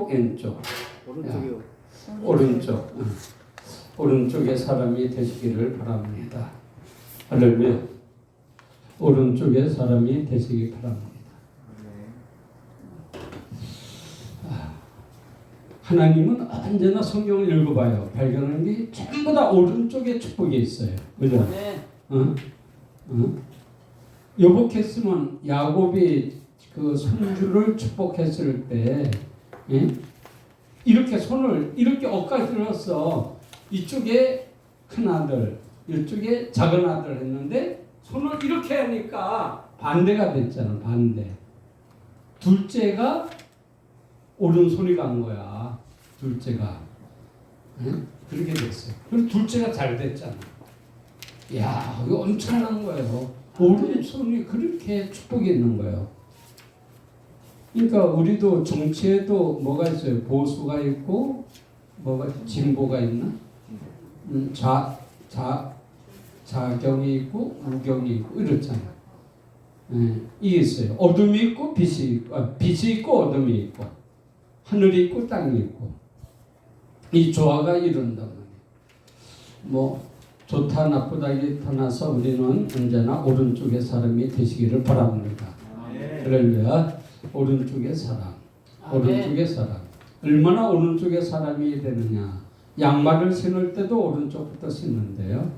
왼쪽. 오른쪽이요. 오른쪽. 오른쪽의 사람이 되시기를 바랍니다. 할렐루야. 오른쪽의 사람이 되시기 바랍니다. 하나님은 언제나 성경을 읽어봐요. 발견하는 게 전부 다 오른쪽에 축복이 있어요. 그죠? 여복했으면 야곱이 그 손주를 축복했을 때, 예? 이렇게 손을 이렇게 엇갈 들었어. 이쪽에 큰 아들, 이쪽에 작은 아들 했는데 손을 이렇게 하니까 반대가 됐잖아. 반대. 둘째가 오른손이 간 거야. 둘째가. 예? 그렇게 됐어요. 그리고 둘째가 잘 됐잖아. 이야, 이거 엄청난 거예요. 오른손이 그렇게 축복이 있는 거예요. 그러니까 우리도 정치에도 뭐가 있어요? 보수가 있고 뭐가 진보가 있나? 자경이 있고 우경이 있고 이렇잖아. 예, 이게 있어요. 어둠이 있고 빛이 있고 어둠이 있고 하늘이 있고 땅이 있고 이 조화가 이룬단 말이에요. 뭐 좋다 나쁘다에 떠나서 우리는 언제나 오른쪽의 사람이 되시기를 바랍니다. 할렐루야. 오른쪽의 사람, 오른쪽의 사람. 얼마나 오른쪽의 사람이 되느냐. 양말을 신을 때도 오른쪽부터 신는데요.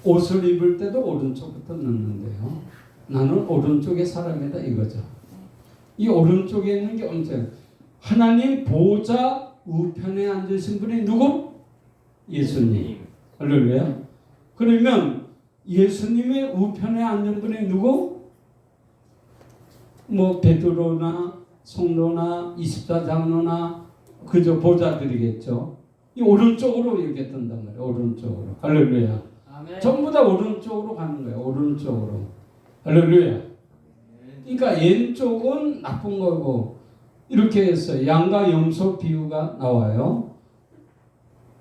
옷을 입을 때도 오른쪽부터 넣는데요. 나는 오른쪽의 사람이다 이거죠. 이 오른쪽에 있는 게 언제? 하나님 보좌 우편에 앉으신 분이 누구? 예수님. 할렐루야. 그러면 예수님의 우편에 앉은 분이 누구? 뭐 베드로나 성도나 24장로나 그저 보좌들이겠죠. 이 오른쪽으로 이렇게 뜬단 말이에요. 오른쪽으로. 할렐루야. 아멘. 전부 다 오른쪽으로 가는 거예요. 오른쪽으로. 할렐루야. 그러니까 왼쪽은 나쁜 거고 이렇게 했어요. 양과 염소 비유가 나와요.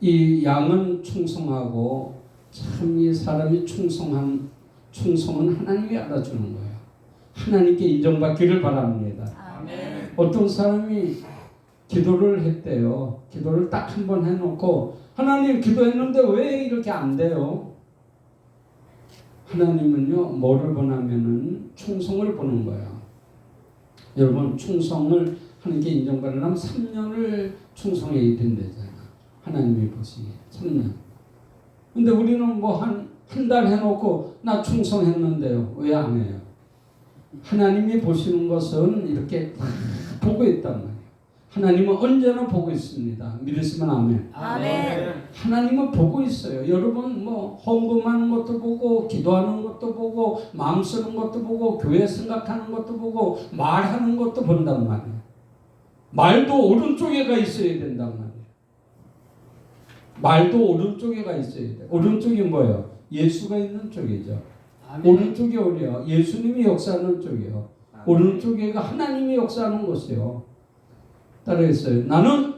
이 양은 충성하고 참 이 사람이 충성은 하나님이 알아주는 거예요. 하나님께 인정받기를 바랍니다. 아멘. 어떤 사람이 기도를 했대요. 기도를 딱 한 번 해놓고 하나님 기도했는데 왜 이렇게 안 돼요? 하나님은요 뭐를 보냐면은 충성을 보는 거예요. 여러분 충성을 하나님께 인정받으려면 3년을 충성해야 된다잖아. 하나님이 보시기에 3년. 근데 우리는 뭐 한 달 해놓고 나 충성했는데요. 왜 안 해요? 하나님이 보시는 것은 이렇게 보고 있단 말이에요. 하나님은 언제나 보고 있습니다. 믿으시면 아멘. 아멘. 하나님은 보고 있어요. 여러분 뭐 헌금하는 것도 보고 기도하는 것도 보고 마음 쓰는 것도 보고 교회 생각하는 것도 보고 말하는 것도 본단 말이에요. 말도 오른쪽에 가 있어야 된단 말이에요. 말도 오른쪽에 가 있어야 돼요. 오른쪽이 뭐예요? 예수가 있는 쪽이죠. 아멘. 오른쪽이 어디요? 예수님이 역사하는 쪽이요. 아멘. 오른쪽에가 하나님이 역사하는 곳이요. 따라했어요. 나는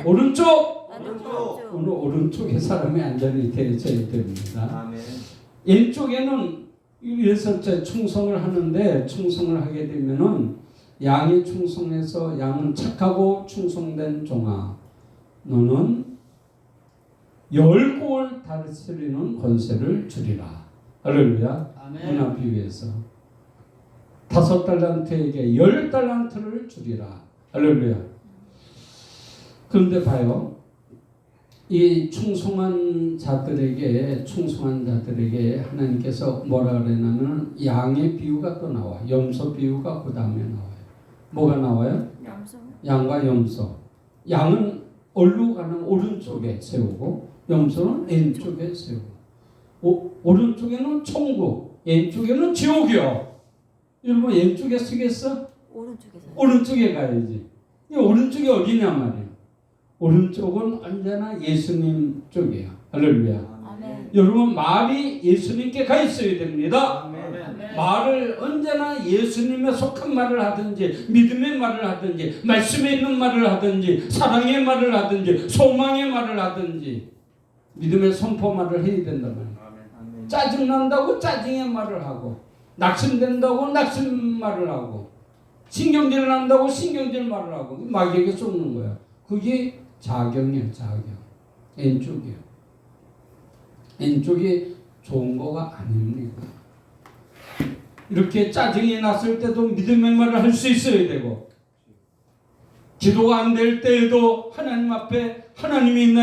오른쪽. 오늘 오른쪽에 사람이 안전히 되어야 됩니다. 아멘. 왼쪽에는 이래서 충성을 하는데 충성을 하게 되면은 양이 충성해서 양은 착하고 충성된 종아 너는 10골 다스리는 권세를 주리라. 할렐루야. 문화 비유에서 5달란트에게 10달란트를 주리라. 할렐루야. 그런데 봐요. 이 충성한 자들에게 하나님께서 뭐라 그러냐면 양의 비유가 또 나와. 염소 비유가 그 다음에 나와요. 뭐가 나와요? 염소. 양과 염소. 양은 어디로 가는 오른쪽에 세우고 염소는 왼쪽에 세우고 오른쪽에는 천국, 왼쪽에는 지옥이요. 여러분 왼쪽에 쓰겠어? 오른쪽에 가야지. 이 오른쪽이 어디냐 말이에요. 오른쪽은 언제나 예수님 쪽이에요. 할렐루야. 아멘. 여러분 말이 예수님께 가 있어야 됩니다. 아멘. 말을 언제나 예수님에 속한 말을 하든지 믿음의 말을 하든지 말씀에 있는 말을 하든지 사랑의 말을 하든지 소망의 말을 하든지 믿음의 선포 말을 해야 된단 말이에요. 짜증난다고 짜증의 말을 하고 낙심된다고 낙심 말을 하고 신경질 난다고 신경질 말을 하고 마귀에게 쏟는 거야. 그게 자경이에요. 자경. N쪽이에요. N쪽이 좋은 거가 아닙니다. 이렇게 짜증이 났을 때도 믿음의 말을 할 수 있어야 되고, 기도가 안 될 때에도 하나님 앞에 하나님이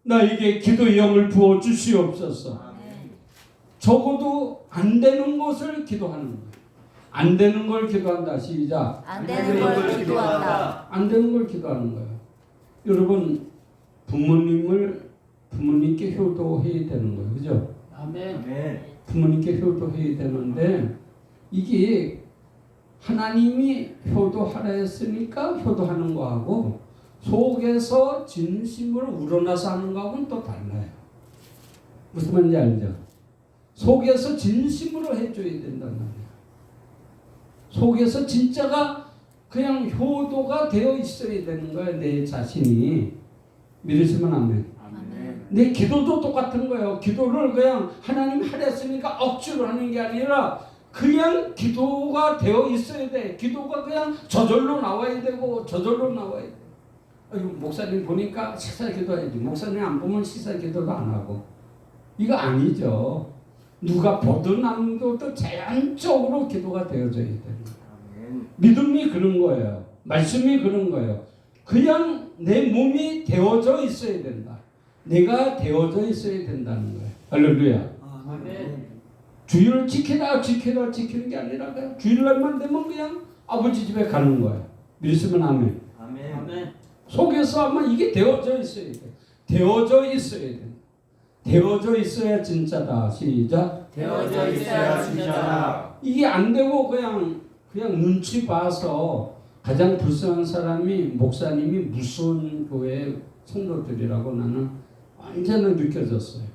나에게 기도의 영을 부어 주시옵소서. 적어도 안 되는 것을 기도하는 거예요. 안 되는 걸 기도한다. 시작. 안 되는 걸 기도한다. 안 되는 걸 기도하는 거예요. 여러분, 부모님께 효도해야 되는 거예요. 그죠? 아멘. 부모님께 효도해야 되는데, 이게 하나님이 효도하라 했으니까 효도하는 거하고 속에서 진심으로 우러나서 하는 거하고는 또 달라요. 무슨 말인지 알죠? 속에서 진심으로 해줘야 된단 말이에요. 속에서 진짜가 그냥 효도가 되어 있어야 되는 거예요. 내 자신이. 믿으시면 아멘. 내 기도도 똑같은 거예요. 기도를 그냥 하나님 하랬으니까 억지로 하는 게 아니라 그냥 기도가 되어 있어야 돼. 기도가 그냥 저절로 나와야 되고 저절로 나와야 돼. 목사님 보니까 식사 기도해야지. 목사님 안 보면 식사 기도도 안 하고. 이거 아니죠. 누가 보든 안 보든 자연적으로 기도가 되어져야 되는 거예요. 믿음이 그런 거예요. 말씀이 그런 거예요. 그냥 내 몸이 되어져 있어야 된다. 내가 되어져 있어야 된다는 거예요. 할렐루야. 아멘. 주일을 지키는 게 아니라 그냥 주일날만 되면 그냥 아버지 집에 가는 거예요. 믿으시면 아멘. 아멘. 속에서 아마 이게 되어져 있어야 돼. 되어져 있어야 돼. 되어져 있어야 진짜다. 시작. 되어져 있어야 진짜다. 이게 안 되고 그냥 눈치 봐서 가장 불쌍한 사람이 목사님이 무서운 교회 성도들이라고 나는 완전히 느껴졌어요.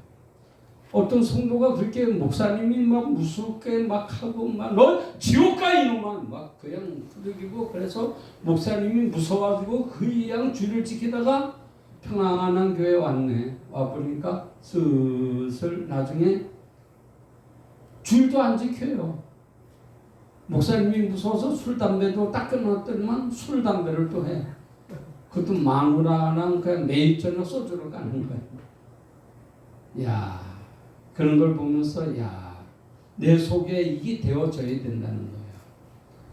어떤 성도가 그렇게 목사님이 막 무섭게 막 하고 막 너 지옥 가 이놈만 막 그냥 부르기고 그래서 목사님이 무서워가지고 그냥 주를 지키다가 평안한 교회 왔네. 와 보니까 슬슬 나중에 줄도 안 지켜요. 목사님이 무서워서 술 담배도 딱 끊었더니만 술 담배를 또 해. 그것도 마누라랑 그냥 매일 저녁 소주를 가는 거야. 야, 그런 걸 보면서 야, 내 속에 이게 되어져야 된다는 거야.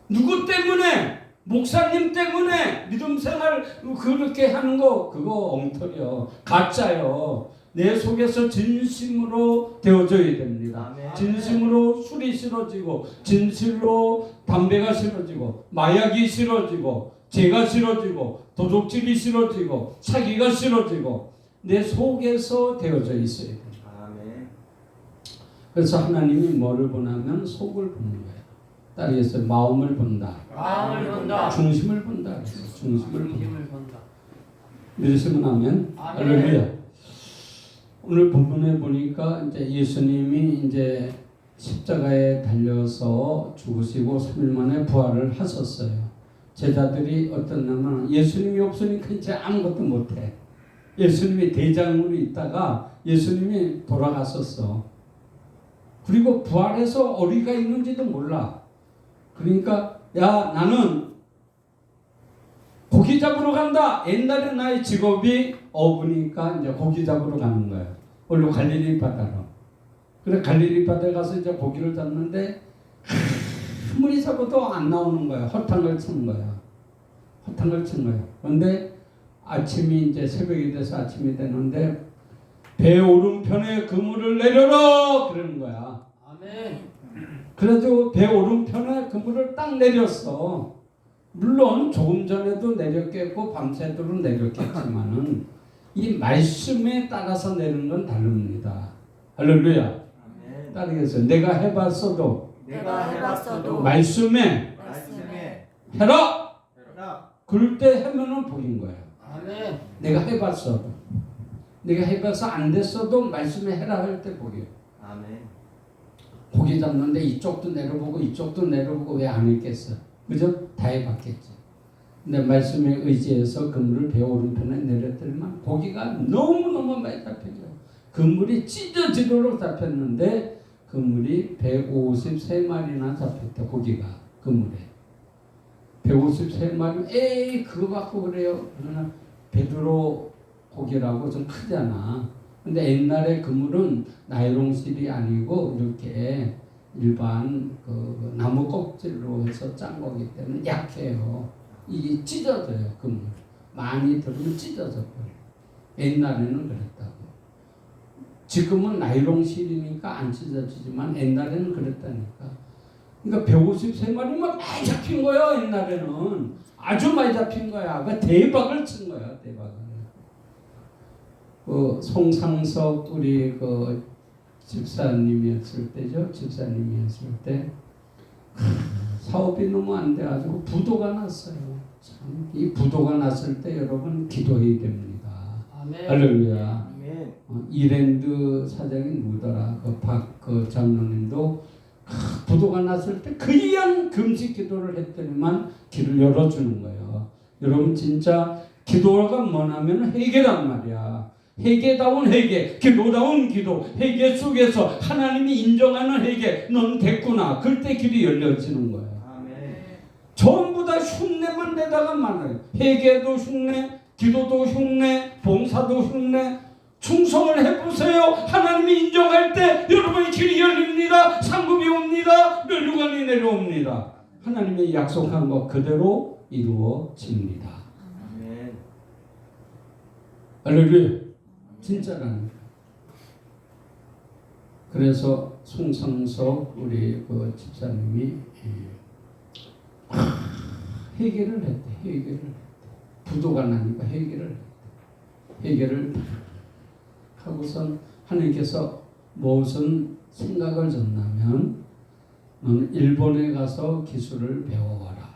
누구 때문에? 목사님 때문에 믿음 생활 그렇게 하는 거 그거 엉터리요. 가짜요. 내 속에서 진심으로 되어져야 됩니다. 아멘. 진심으로 술이 싫어지고 진실로 담배가 싫어지고 마약이 싫어지고 죄가 싫어지고 도둑질이 싫어지고 사기가 싫어지고 내 속에서 되어져 있어야 됩니다. 아멘. 그래서 하나님이 뭐를 보냐면 속을 보는 거예요. 따르겠어요. 마음을 본다. 마음을 본다. 중심을 본다. 중심을 본다. 본다. 믿으시면 아멘. 할렐루야. 오늘 본문에 보니까 이제 예수님이 이제 십자가에 달려서 죽으시고 3일 만에 부활을 하셨어요. 제자들이 어떻냐면 예수님이 없으니까 이제 아무것도 못해. 예수님이 대장으로 있다가 예수님이 돌아갔었어. 그리고 부활해서 어디가 있는지도 몰라. 그러니까 야 나는 고기 잡으러 간다. 옛날에 나의 직업이 어부니까 이제 고기 잡으러 가는 거야. 얼른 갈릴리 바다로. 그래 갈릴리 바다에 가서 이제 고기를 잡는데 아무리 잡아도 안 나오는 거야. 허탕을 친 거야. 허탕을 친 거야. 그런데 아침이 이제 새벽이 돼서 아침이 되는데 배 오른편에 그물을 내려라 그러는 거야. 아멘. 그래도 배 오른편에 그물을 딱 내렸어. 물론 조금 전에도 내렸겠고 밤새도록 내렸겠지만은 이 말씀에 따라서 내는 건 다릅니다. 할렐루야. 아멘. 따르겠어요. 내가 해봤어도 말씀에 해라. 그럴 때 하면은 복인 거야. 아멘. 내가 해봤어도 내가 해봐서 안 됐어도 말씀에 해라 할 때 복이에요. 아멘. 고기 잡는데 이쪽도 내려보고 이쪽도 내려보고 왜 안 했겠어? 그죠? 다 해봤겠지. 근데 말씀에 의지해서 그물을 배 오른편에 내렸더니만 고기가 너무너무 많이 잡혀요. 그물이 찢어지도록 잡혔는데 그물이 153마리나 잡혔다. 고기가 그물에. 153마리 에이 그거 갖고 그래요. 그러나 베드로 고기라고 좀 크잖아. 근데 옛날에 그물은 나일론실이 아니고 이렇게 일반 그 나무 껍질로 해서 짠 거기 때문에 약해요. 이게 찢어져요. 그물 많이 들으면 찢어져 버려. 옛날에는 그랬다고. 지금은 나일론실이니까 안 찢어지지만 옛날에는 그랬다니까. 그러니까 153마리면 많이 잡힌 거예요. 옛날에는 아주 많이 잡힌 거야. 그 대박을 친 거야. 대박을. 그 송상석 우리 그 집사님이었을 때죠. 집사님이었을 때 사업이 너무 안 돼가지고 부도가 났어요. 참, 이 부도가 났을 때 여러분 기도해야 됩니다. 아멘. 할렐루야. 아멘. 이랜드 사장이 누구더라? 그 장로님도 부도가 났을 때 그냥 금식 기도를 했더니만 길을 열어주는 거예요. 여러분 진짜 기도가 뭐냐면 회개란 말이야. 회개다운 회개, 기도다운 기도, 회개 속에서 하나님이 인정하는 회개, 넌 됐구나. 그때 길이 열려지는 거예요. 아멘. 전부 다 흉내만 내다가 말아요. 회개도 흉내, 기도도 흉내, 봉사도 흉내. 충성을 해보세요. 하나님이 인정할 때 여러분의 길이 열립니다. 상급이 옵니다. 멸류관이 내려옵니다. 하나님의 약속한 것 그대로 이루어집니다. 아멘. 할렐루야. 진짜라니까. 그래서 송상석 우리 그 집사님이 회개를 했대. 회개를 했대. 부도가 나니까 회개를 했대. 회개를 하고선 하나님께서 무슨 생각을 줬냐면 너는 일본에 가서 기술을 배워와라.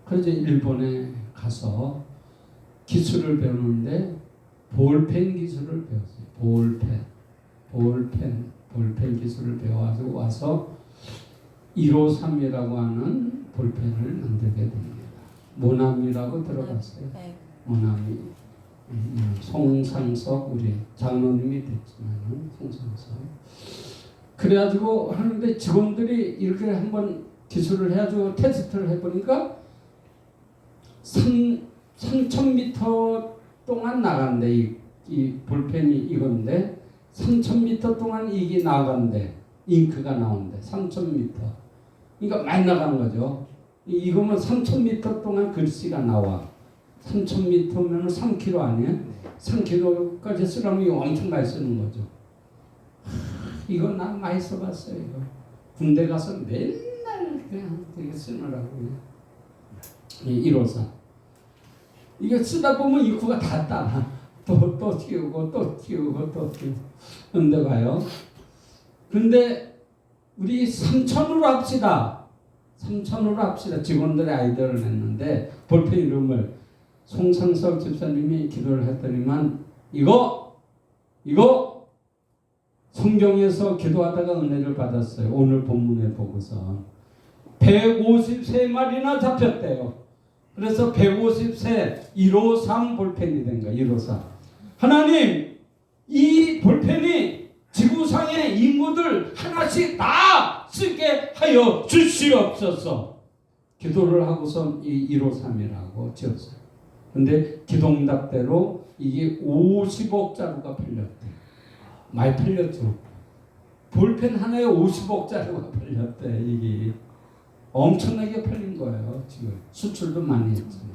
그래서 일본에 가서 기술을 배우는데 볼펜 기술을 배웠어요. 볼펜 기술을 배워가지고 와서 153이라고 하는 볼펜을 만들게 됩니다. 모나미라고 들어봤어요. 네. 모나미. 송상석 우리 장로님이 됐지만 송상석. 그래가지고 하는데 직원들이 이렇게 한번 기술을 해가지고 테스트를 해보니까 3,000m 동안 나간대. 이 볼펜이 이건데 3,000m 동안 이게 나간대. 잉크가 나온대. 3,000m. 그러니까 많이 나가는 거죠. 이거면 3,000m 동안 글씨가 나와. 3,000m면 3km 아니에요? 3km까지 쓰려면 이거 엄청 많이 쓰는 거죠. 이거 난 많이 써봤어요. 이거. 군대 가서 맨날 그냥 되게 쓰느라고요. 154. 이거 쓰다 보면 이구가 다 따라. 또 띄우고 또 띄우고 또 띄우고. 근데 봐요. 근데 우리 3,000으로 합시다. 3,000으로 합시다. 직원들의 아이디어를 냈는데 볼펜 이름을 송상석 집사님이 기도를 했더니만 이거 성경에서 기도하다가 은혜를 받았어요. 오늘 본문에 보고서 153마리나 잡혔대요. 그래서 153 153 볼펜이 된 거예요. 153. 하나님 이 볼펜이 지구상의 인구들 하나씩 다 쓰게 하여 주시옵소서. 기도를 하고서 이 153이라고 지었어요. 근데 기도응답대로 이게 50억 자루가 팔렸대. 많이 팔렸죠. 볼펜 하나에 50억 자루가 팔렸대. 이게 엄청나게 팔린 거예요. 지금 수출도 많이 했지만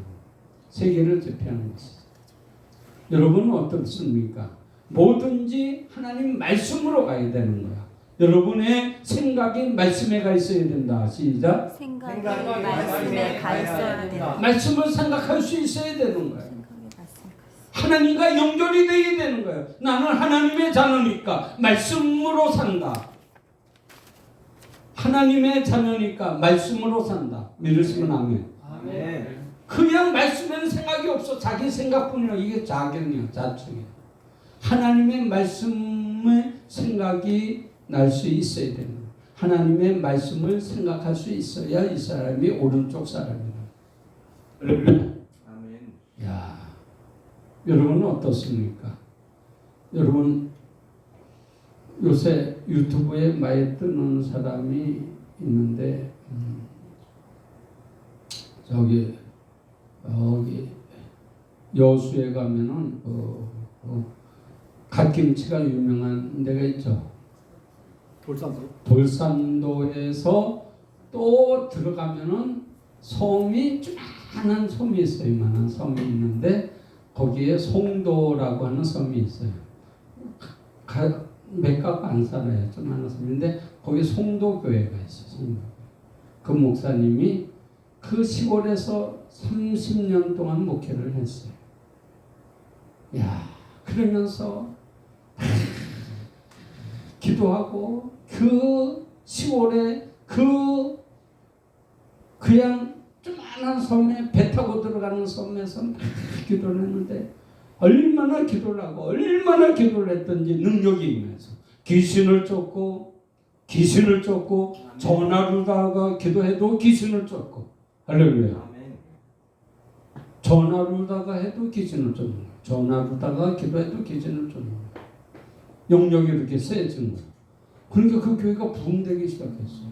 세계를 제패하는 것이죠. 여러분은 어떻습니까? 뭐든지 하나님 말씀으로 가야 되는 거야. 여러분의 생각이 말씀에 가 있어야 된다. 시작. 생각이 말씀에 가 있어야 된다. 말씀을 생각할 수 있어야 되는 거야. 하나님과 연결이 되어야 되는 거예요. 나는 하나님의 자녀니까 말씀으로 산다. 하나님의 자녀니까 말씀으로 산다. 믿으시면 아멘. 아멘. 그냥 말씀에는 생각이 없어. 자기 생각뿐이야. 이게 자경이야. 자충이야. 하나님의 말씀의 생각이 날 수 있어야 되는 거예요. 하나님의 말씀을 생각할 수 있어야 이 사람이 오른쪽 사람이다. 아멘. 야, 여러분은 어떻습니까? 여러분 요새 유튜브에 많이 뜨는 사람이 있는데 저기 여기 여수에 가면은 갓김치가 유명한 데가 있죠. 돌산도에서 또 들어가면은 섬이 조그마한 섬이 있어요. 이만한 섬이 있는데 거기에 송도라고 하는 섬이 있어요. 맥가가 안 살아요. 조그마한 섬인데 거기 송도 교회가 있어요. 송도. 그 목사님이 그 시골에서 30년 동안 목회를 했어요. 야, 그러면서 기도하고 그 시골에 그냥 조그마한 섬에 배 타고 들어가는 섬에서 막 기도를 했는데 얼마나 기도를 하고 얼마나 기도를 했던지 능력이 임해서 귀신을 쫓고 전화로다가 기도해도 귀신을 쫓고 할렐루야. 아멘. 전화로다가 해도 귀신을 쫓는 거야. 전화로다가 기도해도 귀신을 쫓는 거야. 영역이 이렇게 세진 거야. 그러니까 그 교회가 부흥되기 시작했어요.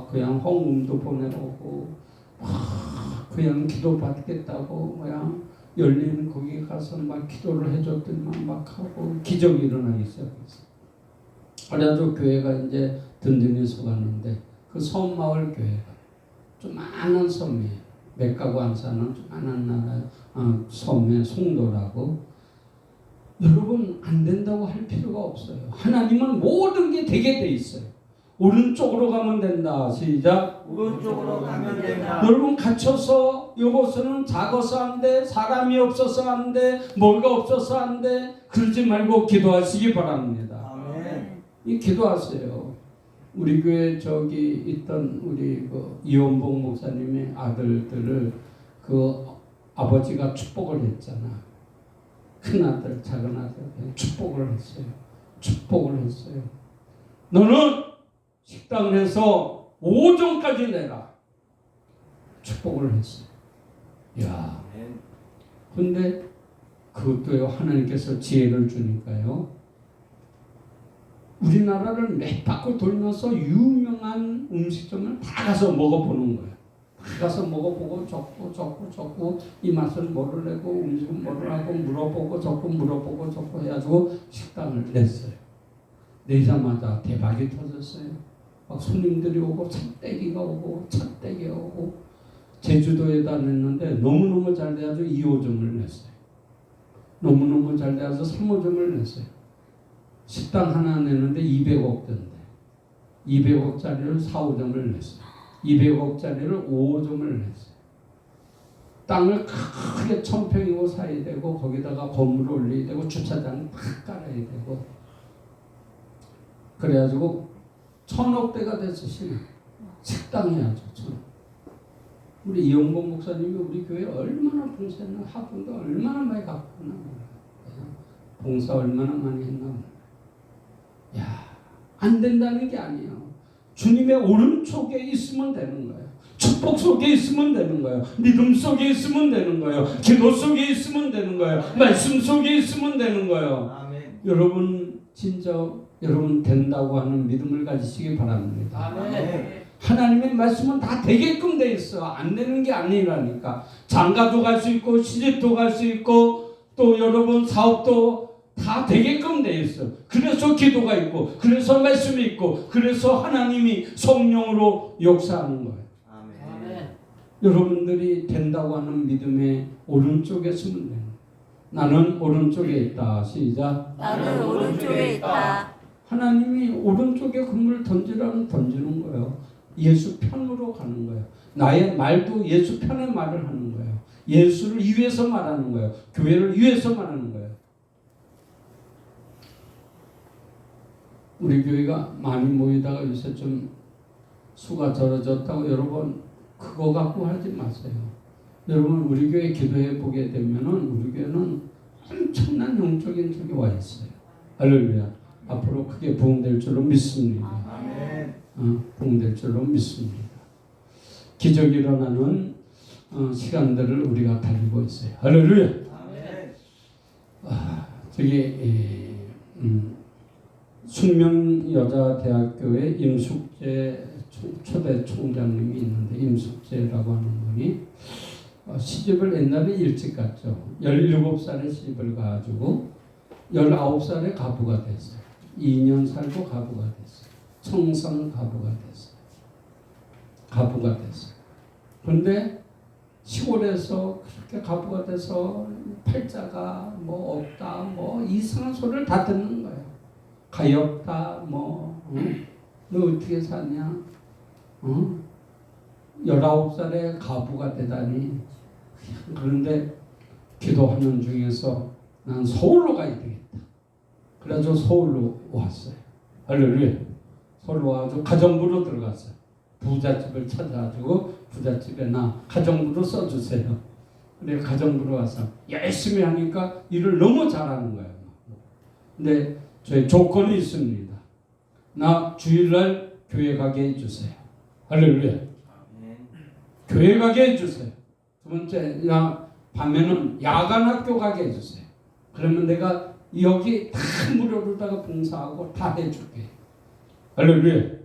그냥 헌금도 보내고 그냥 기도 받겠다고 그냥 열린 거기 가서 막 기도를 해줬더니만 막 하고 기적이 일어나기 시작했어요. 그래가지고 교회가 이제 든든히 서갔는데 그 섬마을 교회가 조그마한 섬이에요. 맥가고 안 사는 조그마한 나라 섬의 송도라고. 여러분 안 된다고 할 필요가 없어요. 하나님은 모든 게 되게 돼 있어요. 오른쪽으로 가면 된다. 시작. 오른쪽으로 가면 된다. 여러분 갇혀서 이곳은 작아서 안 돼. 사람이 없어서 안 돼. 뭐가 없어서 안 돼. 그러지 말고 기도하시기 바랍니다. 아멘. 이 기도하세요. 우리 교회 저기 있던 우리 그 이원봉 목사님의 아들들을 그 아버지가 축복을 했잖아. 큰 아들, 작은 아들 축복을 했어요. 축복을 했어요. 너는 식당을 해서 5점까지 내라. 축복을 했어요. 야, 근데 그것도요 하나님께서 지혜를 주니까요. 우리나라를 몇 바퀴 돌면서 유명한 음식점을 다 가서 먹어보는 거예요. 다 가서 먹어보고 적고 이 맛은 뭐를 내고 음식은 뭐를 하고 물어보고 적고 해가지고 식당을 냈어요. 내자마자 대박이 터졌어요. 막 손님들이 오고 찻대기가 오고 제주도에다 냈는데 너무너무 잘 돼가지고 2호점을 냈어요. 너무너무 잘 돼서 3호점을 냈어요. 식당 하나 내는데 200억대인데 200억짜리를 4호점을 냈어요. 200억짜리를 5호점을 냈어요. 땅을 크게 1000평이고 사야 되고 거기다가 건물을 올려야 되고 주차장 팍 깔아야 되고 그래가지고 1000억대가 됐으시네. 식당 해야죠. 1000억. 우리 이용봉 목사님이 우리 교회 얼마나 봉사했나 학원도 얼마나 많이 갖고 왔나 몰라요. 봉사 얼마나 많이 했나 몰라요. 야, 안 된다는 게 아니에요. 주님의 오른쪽에 있으면 되는 거예요. 축복 속에 있으면 되는 거예요. 믿음 속에 있으면 되는 거예요. 기도 속에 있으면 되는 거예요. 말씀 속에 있으면 되는 거예요. 아멘. 여러분 진짜 여러분 된다고 하는 믿음을 가지시기 바랍니다. 아멘. 하나님의 말씀은 다 되게끔 돼 있어. 안 되는 게 아니라니까. 장가도 갈 수 있고 시집도 갈 수 있고 또 여러분 사업도 다 되게끔 돼 있어. 그래서 기도가 있고 그래서 말씀이 있고 그래서 하나님이 성령으로 역사하는 거예요. 아멘. 여러분들이 된다고 하는 믿음의 오른쪽에 서면 돼요. 나는 오른쪽에 있다. 시작. 나는 오른쪽에 있다. 하나님이 오른쪽에 금을 던지라면 던지는 거예요. 예수 편으로 가는 거예요. 나의 말도 예수 편의 말을 하는 거예요. 예수를 위해서 말하는 거예요. 교회를 위해서 말하는 거예요. 우리 교회가 많이 모이다가 요새 좀 수가 적어졌다고 여러분 그거 갖고 하지 마세요. 여러분 우리 교회 기도해 보게 되면은 우리 교회는 엄청난 영적인 적이 와 있어요. 할렐루야. 앞으로 크게 부흥될 줄로 믿습니다. 아멘. 부흥될 줄로 믿습니다. 기적이 일어나는 시간들을 우리가 달리고 있어요. 할렐루야. 아멘. 저기 숙명여자대학교의 임숙재 초대 총장님이 있는데 임숙재라고 하는 분이 시집을 옛날에 일찍 갔죠. 17살에 시집을 가지고 19살에 가부가 됐어요. 2년 살고 가부가 됐어요. 청산 가부가 됐어요. 가부가 됐어요. 그런데 시골에서 그렇게 가부가 돼서 팔자가 뭐 없다 뭐 이상한 소리를 다 듣는 거예요. 가엾다 뭐 너 어떻게 사냐? 19살에 가부가 되다니. 그런데 기도하는 중에서 난 서울로 가야 되겠다. 그래서 서울로 왔어요. 할렐루야. 서울로 와서 가정부로 들어갔어요. 부잣집을 찾아가지고 부잣집에 나 가정부로 써주세요. 그래 가정부로 와서 열심히 하니까 일을 너무 잘하는 거예요. 근데 저희 조건이 있습니다. 나 주일날 교회 가게 해주세요. 할렐루야. 교회 가게 해주세요. 두 번째, 나 밤에는 야간 학교 가게 해주세요. 그러면 내가 여기 다 무료로다가 봉사하고 다 해줄게. 할렐루야.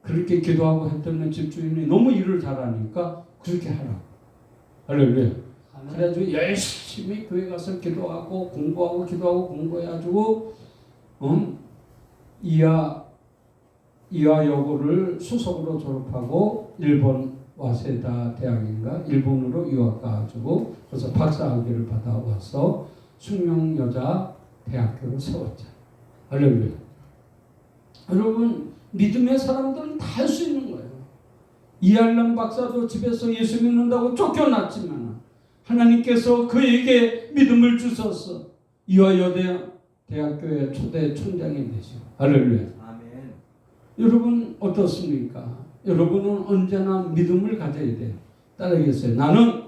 그렇게 기도하고 했더니 집주인이 너무 일을 잘하니까 그렇게 하라고. 할렐루야. 그래가지고 열심히 교회 가서 기도하고 공부하고 기도하고 공부해가지고 이하여고를 수석으로 졸업하고 일본 와세다 대학인가 일본으로 유학 가가지고 그래서 박사학위를 받아와서 숙명여자 대학교를 세웠잖아요. 할렐루야. 여러분 믿음의 사람들은 다 할 수 있는 거예요. 이알람 박사도 집에서 예수 믿는다고 쫓겨났지만 하나님께서 그에게 믿음을 주셔서 이화여대 대학교의 초대 총장이 되시고 할렐루야. 아멘. 여러분 어떻습니까? 여러분은 언제나 믿음을 가져야 돼요. 따라하겠어요. 나는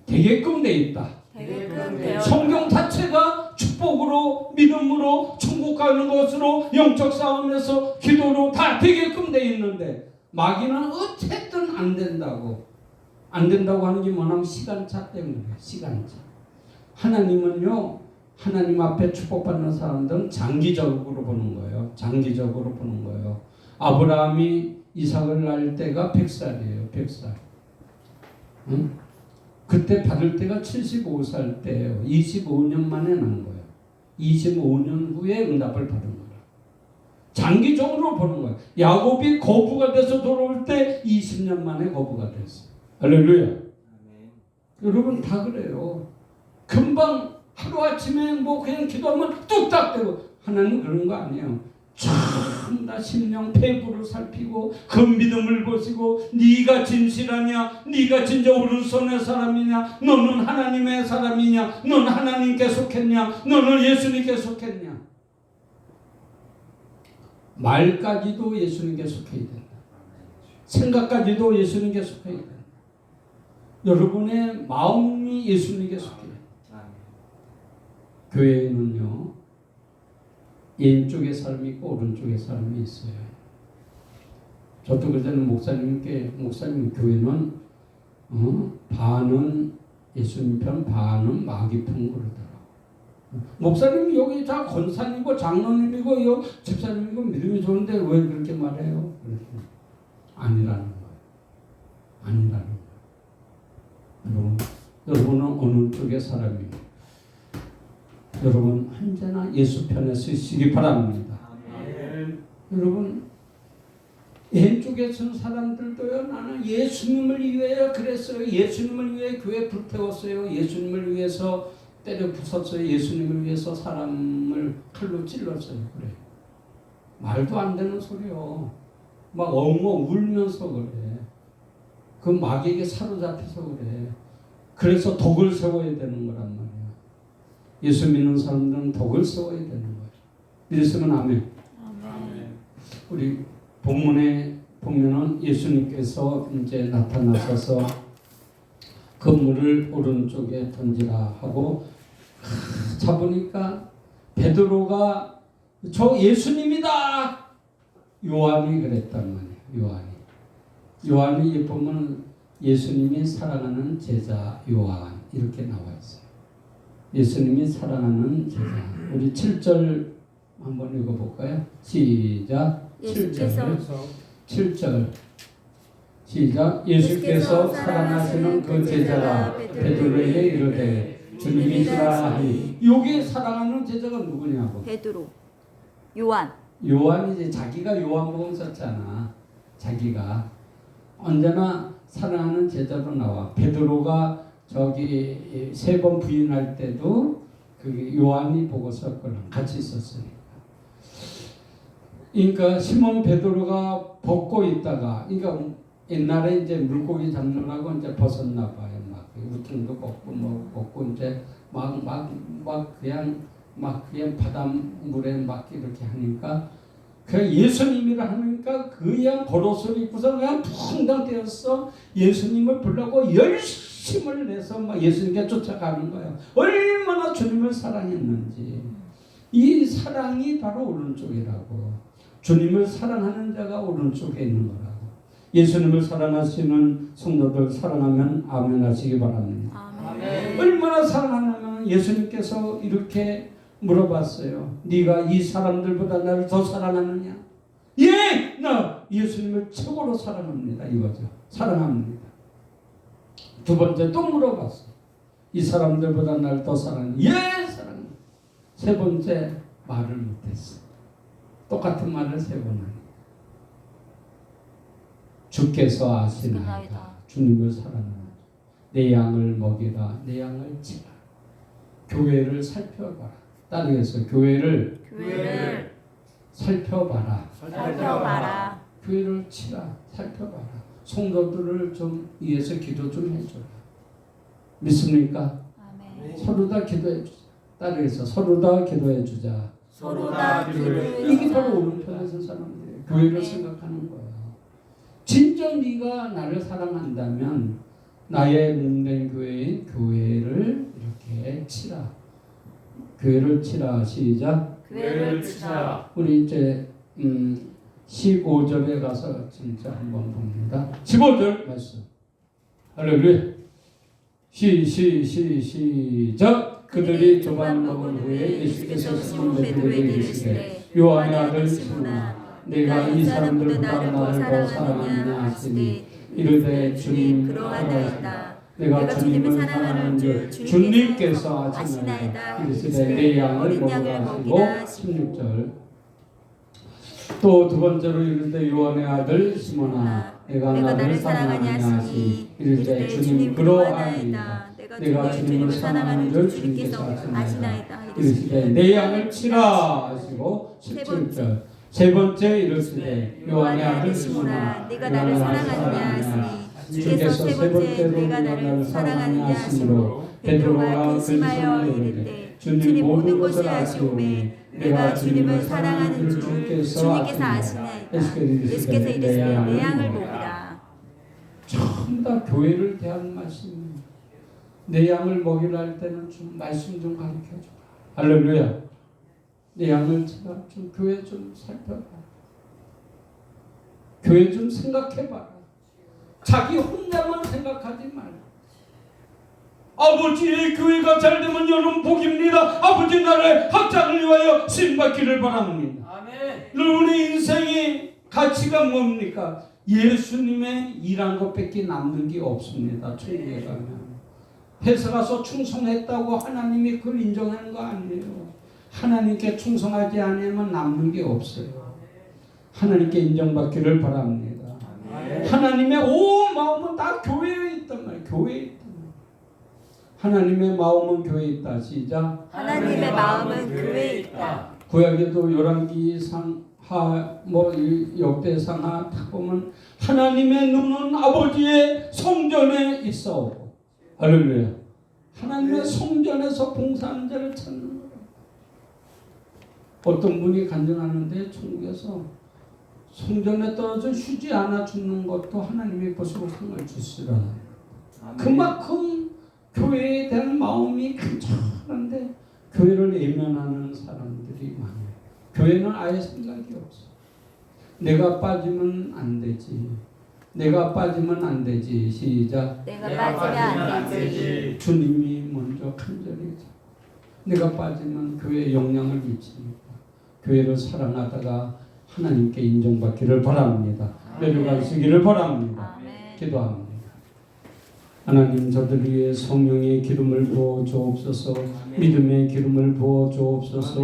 되게끔 돼 있다. 되게끔 되어 성경 자체가 축복으로 믿음으로 천국 가는 것으로 영적 싸움에서 기도로 다 되게끔 돼 있는데 마귀는 어쨌든 안 된다고 하는 게 뭐냐면 시간차 때문에 시간차. 하나님은요 하나님 앞에 축복받는 사람들은 장기적으로 보는 거예요. 장기적으로 보는 거예요. 아브라함이 이삭을 낳을 때가 100살이에요. 100살. 응? 그때 받을 때가 75살 때예요. 25년 만에 난 거예요. 25년 후에 응답을 받은 거예요. 장기적으로 보는 거예요. 야곱이 거부가 돼서 돌아올 때 20년 만에 거부가 됐어요. 할렐루야. 아멘. 여러분 다 그래요. 금방 하루아침에 뭐 그냥 기도하면 뚝딱 되고 하나님 그런 거 아니에요. 참나 심령 폐부를 살피고 그 믿음을 보시고 네가 진실하냐 네가 진짜 오른손의 사람이냐 너는 하나님의 사람이냐 너는 하나님께 속했냐 너는 예수님께 속했냐 말까지도 예수님께 속해야 된다. 생각까지도 예수님께 속해야 된다. 여러분의 마음이 예수님께 속해야 된다. 교회에는요 왼쪽에 사람이 있고 오른쪽에 사람이 있어요. 저도 그전에 목사님 교회는 반은 예수님 편 반은 마귀 편 그러더라고. 목사님이 여기 다 권사님이고 장로님이고 집사님이고 믿음이 좋은데 왜 그렇게 말해요? 그랬더니 아니라는 거예요. 아니라는 거예요. 여러분은 어느 쪽의 사람이에요? 여러분 언제나 예수 편에 서시기 바랍니다. 아멘. 여러분 왼쪽에 선 사람들도요 나는 예수님을 위해 그랬어요. 예수님을 위해 교회 불태웠어요. 예수님을 위해서 때려 부쉈어요. 예수님을 위해서 사람을 칼로 찔렀어요. 그래 말도 안 되는 소리요. 막 엉엉 울면서 그래. 그 마귀에게 사로잡혀서 그래. 그래서 독을 세워야 되는 거란 말이야. 예수 믿는 사람들은 독을 세워야 되는 거예요. 믿으시면 아멘. 아멘. 우리 본문에 보면은 예수님께서 이제 나타나셔서 그물을 오른쪽에 던지라 하고 잡으니까 베드로가 저 예수님이다. 요한이 그랬단 말이에요. 요한이 보면 예수님이 사랑하는 제자 요한 이렇게 나와 있어요. 예수님이 사랑하는 제자. 우리 7절 한번 읽어볼까요? 시작. 예수께서 7절 시작. 예수께서 사랑하시는 그 제자가 베드로에게 이르되 주님이시라 하니. 여기 사랑하는 제자가 누구냐고. 베드로, 요한. 요한이 이제 자기가 요한복음 썼잖아. 자기가 언제나 사랑하는 제자로 나와. 베드로가 저기 3번 부인할 때도 그 요한이 보고 썼거든. 같이 썼으니까. 그러니까 시몬 베드로가 벗고 있다가, 그러니까 옛날에 이제 물고기 잡느라고 이제 벗었나 봐요. 막 우통도 벗고 뭐 벗고 이제 막 그냥 바닷물에 막 이렇게 하니까 그 예수님이라 하니까 그냥 겉옷을 입고서 그냥 붕당 떼었어. 예수님을 보려고 열심을 내서 막 예수님께 쫓아가는 거야. 얼마나 주님을 사랑했는지. 이 사랑이 바로 오른쪽이라고. 주님을 사랑하는 자가 오른쪽에 있는 거라고. 예수님을 사랑하시는 성도들 사랑하면 아멘 하시기 바랍니다. 아멘. 얼마나 사랑하냐면 예수님께서 이렇게 물어봤어요. 네가 이 사람들보다 나를 더 사랑하느냐? 예! 나 예수님을 최고로 사랑합니다. 이거죠. 사랑합니다. 두 번째 또 물어봤어. 이 사람들보다 나를 더 사랑하느냐? 예! 사랑합니다. 세 번째 말을 못했어. 똑같은 말을 3번 하니. 주께서 아시나이다. 주님을 사랑하라. 내 양을 먹이라. 내 양을 치라. 교회를 살펴봐라. 따르겠어. 교회를 살펴봐라. 교회를 치라. 살펴봐라. 성도들을 좀 위해서 기도 좀 해줘라. 믿습니까? 아멘. 서로 다 기도해 주자. 따르겠어. 서로 다 기도해 주자. 서로 다 기도해 주자. 이게 바로 오른편에서 사람들이에요. 교회를 생각하는 거야. 진짜 네가 나를 사랑한다면 나의 몸된 교회인 교회를 이렇게 치라. 교회를 치라. 시작. 교회를 치라. 우리 이제 15절에 가서 진짜 한번 봅니다. 15절 말씀. 할렐루야. 시작. 그들이 조반 먹은 후에 예수께서 시몬 베드로에게 이르시되 요한의 아들 시몬아 내가 이 사람들보다 나를 더 사랑하느냐 하시니 이르되 주님 그러하나이다. 내가 주님을 사랑하는 줄 주님께서 아시나이다. 이르시되 내 양을 먹으라 하시고 16절 또 두 번째로 이르되 요한의 아들 시몬아 내가 나를 사랑하냐 하시니 이르되 주님 그러하나이다. 내가 주님을 사랑하는 줄 주님께서 아시나이다. 이르시되 내 양을 치라 하시고 17절 세 번째 이르시되 요한의 아들 시몬아 내가 나를 사랑하느냐 하시니 주께서 세 번째로 내가 나를 사랑하느냐 하시므로 베드로가 근심하여 이르되 주님 모든 것을 아시오매 내가 주님을 사랑하는 줄 주님께서 아시나이다. 예수께서 이르시되 내 양을 먹이라. 전부 다 교회를 대한 말씀입니다. 내 양을 먹이라 할 때는 좀 말씀 좀 가르쳐줘. 할렐루야. 내 양을 제가 좀 교회 좀 살펴봐. 교회 좀 생각해봐. 자기 혼자만 생각하지 말고. 아버지의 교회가 잘되면 여러분 복입니다. 아버지 나라의 확장을 위하여 쓰임받기를 바랍니다. 아멘. 여러분의 인생의 가치가 뭡니까? 예수님의 일한 것밖에 남는 게 없습니다. 천국에 가면. 회사 가서 충성했다고 하나님이 그걸 인정하는 거 아니에요. 하나님께 충성하지 않으면 남는 게 없어요. 하나님께 인정받기를 바랍니다. 하나님의 온 마음은 다 교회에 있단 말이에요. 교회에 있단 말이에요. 하나님의 마음은 교회에 있다. 시작. 하나님의 마음은 교회에 있다. 구약에도 열왕기상 역대상하 딱 보면 하나님의 눈은 아버지의 성전에 있어. 할렐루야. 하나님의 성전에서 봉사하는 자를 찾는 거예요. 어떤 분이 간증하는데 천국에서 성전에 떨어져 쉬지 않아 죽는 것도 하나님이 보시고 상을 주시라. 그만큼 교회에 대한 마음이 간절한데 교회를 외면하는 사람들이 많아요. 교회는 아예 생각이 없어. 내가 빠지면 안 되지. 내가 빠지면 안 되지. 시작. 내가 빠지면 안 되지. 주님이 먼저 간절히 내가 빠지면 교회에 영향을 미치니까 교회를 사랑하다가 하나님께 인정받기를 바랍니다. 내려가시기를 바랍니다. 아멘. 기도합니다. 하나님, 저들 위해 성령의 기름을 부어 주옵소서. 믿음의 기름을 부어 주옵소서.